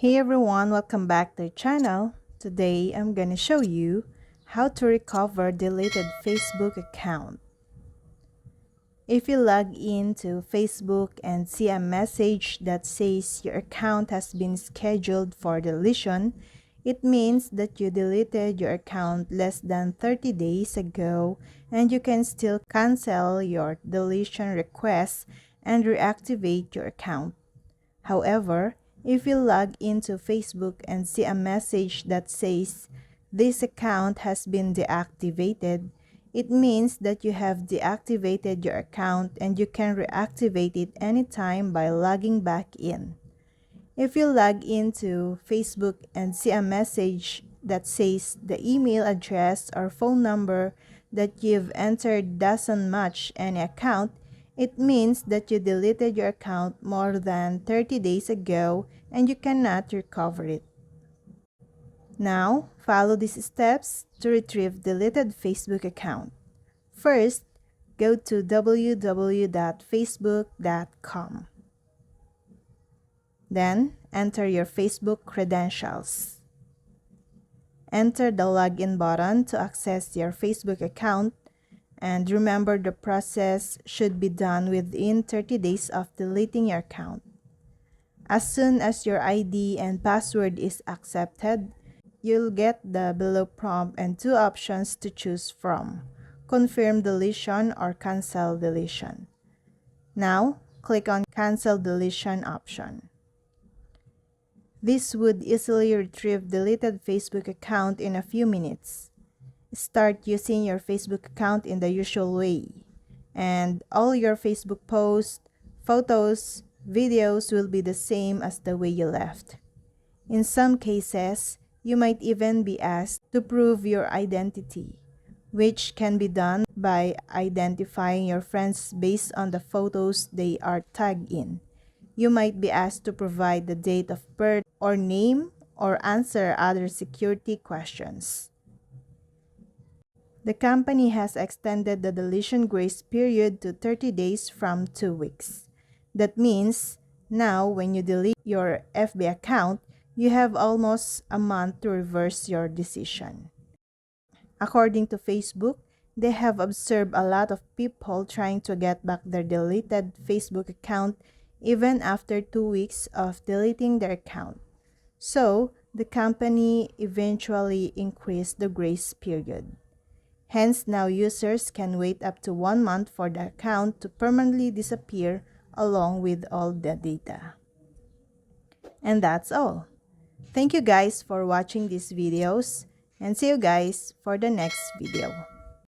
Hey everyone, welcome back to the channel. Today I'm gonna show you how to recover deleted Facebook account. If you log into Facebook and see a message that says your account has been scheduled for deletion, it means that you deleted your account less than 30 days ago and you can still cancel your deletion request and reactivate your account. However, if you log into Facebook and see a message that says, "This account has been deactivated," it means that you have deactivated your account and you can reactivate it anytime by logging back in. If you log into Facebook and see a message that says the email address or phone number that you've entered doesn't match any account, it means that you deleted your account more than 30 days ago and you cannot recover it. Now, follow these steps to retrieve deleted Facebook account. First, go to www.facebook.com. Then, enter your Facebook credentials. Enter the login button to access your Facebook account, and remember the process should be done within 30 days of deleting your account. As soon as your ID and password is accepted, you'll get the below prompt and two options to choose from: confirm deletion or cancel deletion. Now, click on cancel deletion option. This would easily retrieve deleted Facebook account in a few minutes. Start using your Facebook account in the usual way, and all your Facebook posts, photos, videos will be the same as the way you left. In some cases, you might even be asked to prove your identity, which can be done by identifying your friends based on the photos they are tagged in. You might be asked to provide the date of birth or name or answer other security questions. The company has extended the deletion grace period to 30 days from 2 weeks. That means now when you delete your FB account, you have almost a month to reverse your decision. According to Facebook, they have observed a lot of people trying to get back their deleted Facebook account even after 2 weeks of deleting their account. So, the company eventually increased the grace period. Hence, now users can wait up to 1 month for the account to permanently disappear along with all the data. And that's all. Thank you guys for watching these videos, and see you guys for the next video.